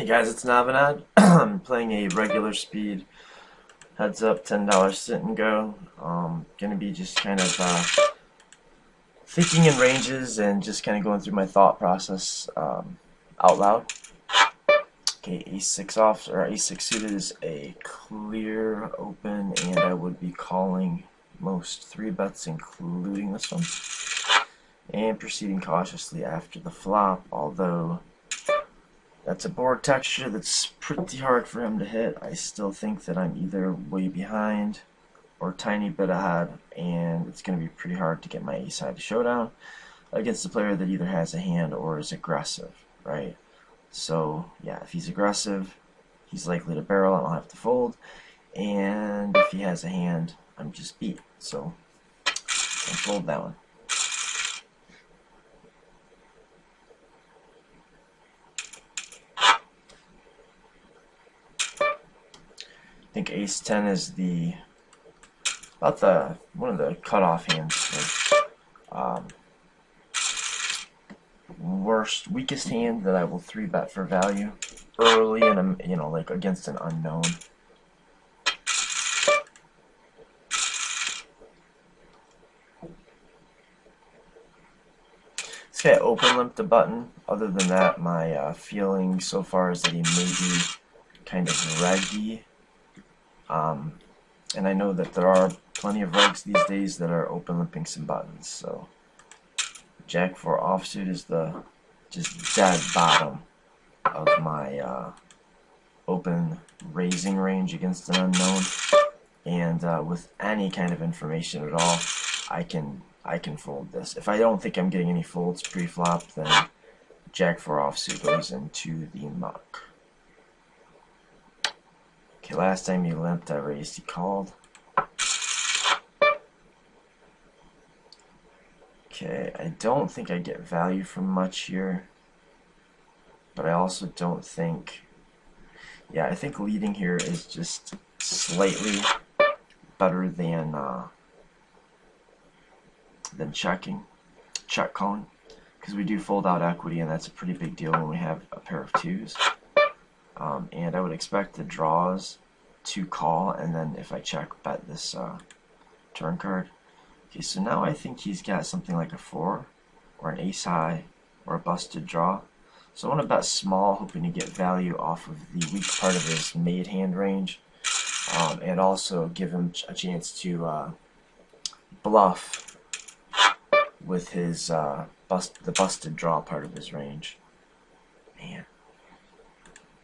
Hey guys, it's Navinad. I'm playing a regular speed heads up $10 sit and go. Gonna be just kind of thinking in ranges and just kind of going through my thought process out loud. Okay, ace-6 off, or ace-6 suited is a clear open, and I would be calling most 3-bets, including this one, and proceeding cautiously after the flop, although that's a board texture that's pretty hard for him to hit. I still think that I'm either way behind or a tiny bit ahead, and it's going to be pretty hard to get my ace high to showdown against a player that either has a hand or is aggressive, right? So yeah, if he's aggressive, he's likely to barrel and I'll have to fold, and if he has a hand, I'm just beat. So I'll fold that one. I think ace-10 is about one of the cutoff hands, weakest hand that I will 3-bet for value early, and like against an unknown. This guy open limped a button. Other than that, my feeling so far is that he may be kind of reggy. And I know that there are plenty of regs these days that are open limping some buttons. So Jack-4 offsuit is the just dead bottom of my open raising range against an unknown. And with any kind of information at all, I can fold this. If I don't think I'm getting any folds pre-flop, then Jack-4 offsuit goes into the muck. Okay, last time he limped, I raised, he called. Okay, I don't think I get value from much here, but I also don't think, yeah, I think leading here is just slightly better than check calling, because we do fold out equity, and that's a pretty big deal when we have a pair of twos. And I would expect the draws to call, and then if I check, bet this turn card. Okay, so now I think he's got something like a 4, or an ace high, or a busted draw. So I want to bet small, hoping to get value off of the weak part of his made hand range, and also give him a chance to bluff with his the busted draw part of his range. Man,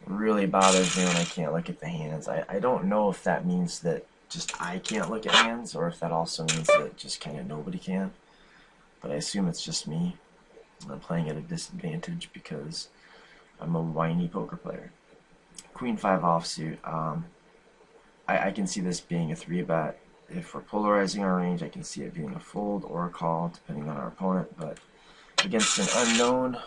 really bothers me when I can't look at the hands. I don't know if that means that just I can't look at hands, or if that also means that just kind of nobody can. But I assume it's just me. I'm playing at a disadvantage because I'm a whiny poker player. Queen-5 offsuit. I can see this being a 3-bet. If we're polarizing our range, I can see it being a fold or a call, depending on our opponent. But against an unknown,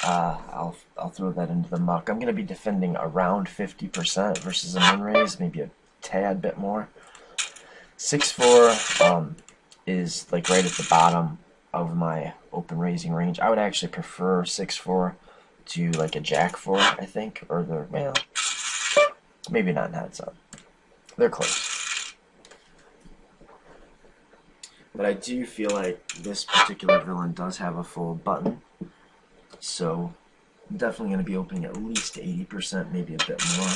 I'll throw that into the muck. I'm going to be defending around 50% versus a min raise, maybe a tad bit more. 6-4 is like right at the bottom of my open raising range. I would actually prefer 6-4 to like a Jack-4, I think, or well, maybe not in heads up. They're close. But I do feel like this particular villain does have a fold button. So I'm definitely going to be opening at least 80%, maybe a bit more.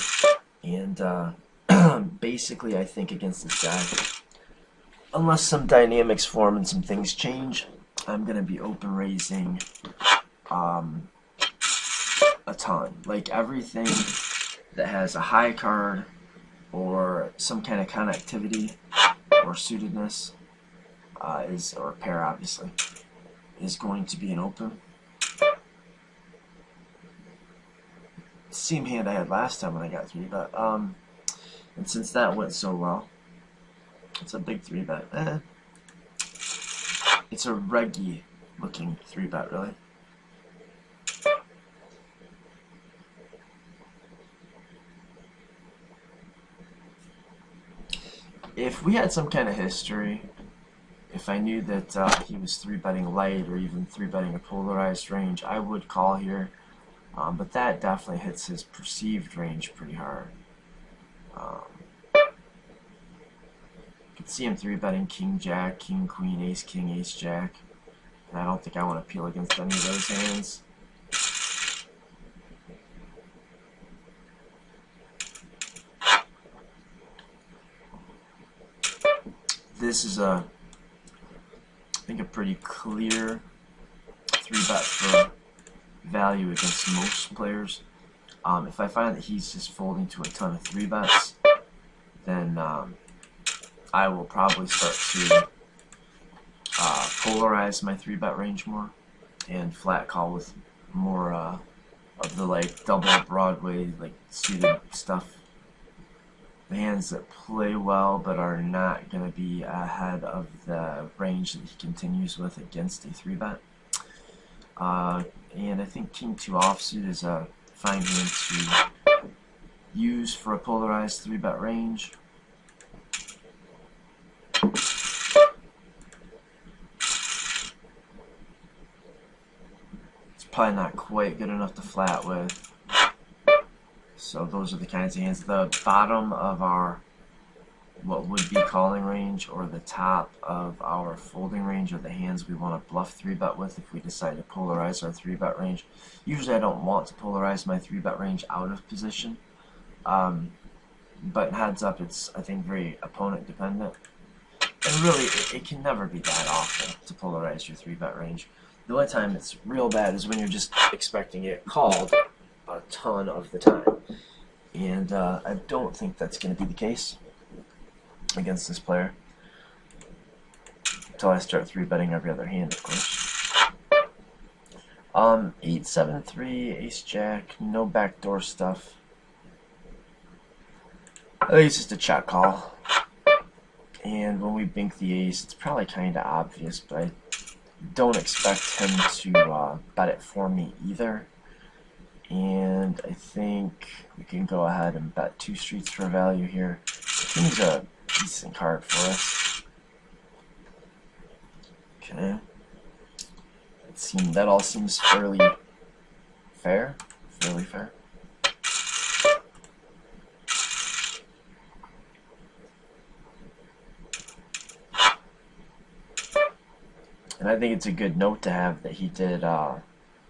And basically, I think against this guy, unless some dynamics form and some things change, I'm going to be open raising a ton. Like everything that has a high card or some kind of connectivity or suitedness or pair, obviously, is going to be an open. Same hand I had last time when I got 3-bet. And since that went so well, it's a big 3-bet. It's a reggy looking 3-bet, really. If we had some kind of history, if I knew that he was 3-betting light or even 3-betting a polarized range, I would call here. But that definitely hits his perceived range pretty hard. You can see him 3-betting King Jack, King Queen, Ace King, Ace Jack. And I don't think I want to appeal against any of those hands. This is I think a pretty clear 3-bet for value against most players. If I find that he's just folding to a ton of 3-bets, then I will probably start to polarize my 3-bet range more and flat call with more of the like double Broadway like suited stuff. The hands that play well but are not going to be ahead of the range that he continues with against a 3-bet. And I think King 2 offsuit is a fine hand to use for a polarized 3-bet range. It's probably not quite good enough to flat with. So those are the kinds of hands. The bottom of our what would be calling range or the top of our folding range are the hands we want to bluff 3-bet with if we decide to polarize our 3-bet range. Usually I don't want to polarize my 3-bet range out of position. But heads up, it's I think very opponent dependent. And really, it can never be that awful to polarize your 3-bet range. The only time it's real bad is when you're just expecting it called a ton of the time. And I don't think that's going to be the case against this player. Until I start 3-betting every other hand, of course. 8-7-3, Ace-Jack, no backdoor stuff. I think it's just a check call. And when we bink the ace, it's probably kind of obvious, but I don't expect him to bet it for me either. And I think we can go ahead and bet 2 streets for value here. The king's a decent card for us. Okay. That all seems fairly fair. Fairly fair. And I think it's a good note to have that he did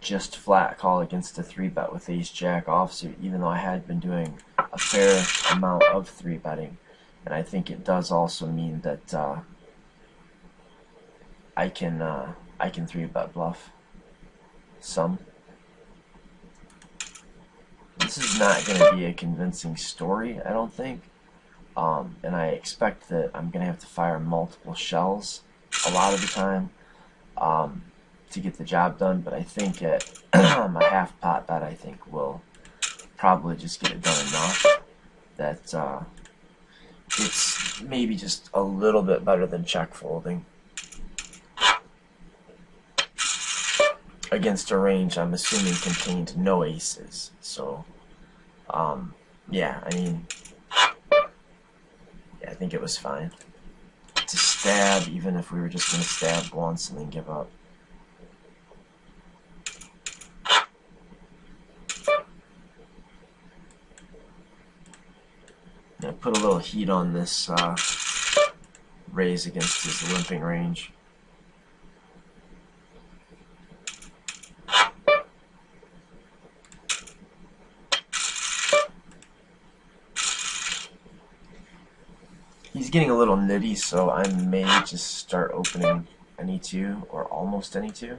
just flat call against a 3-bet with Ace-Jack offsuit, even though I had been doing a fair amount of 3-betting. And I think it does also mean that I can 3-bet bluff some. This is not going to be a convincing story, I don't think. And I expect that I'm going to have to fire multiple shells a lot of the time to get the job done, but I think at a half pot bet I think will probably just get it done enough that it's maybe just a little bit better than check folding against a range I'm assuming contained no aces. So yeah, I mean, yeah, I think it was fine to stab, even if we were just going to stab once and then give up. I put a little heat on this raise against his limping range. He's getting a little nitty, so I may just start opening any 2 or almost any 2.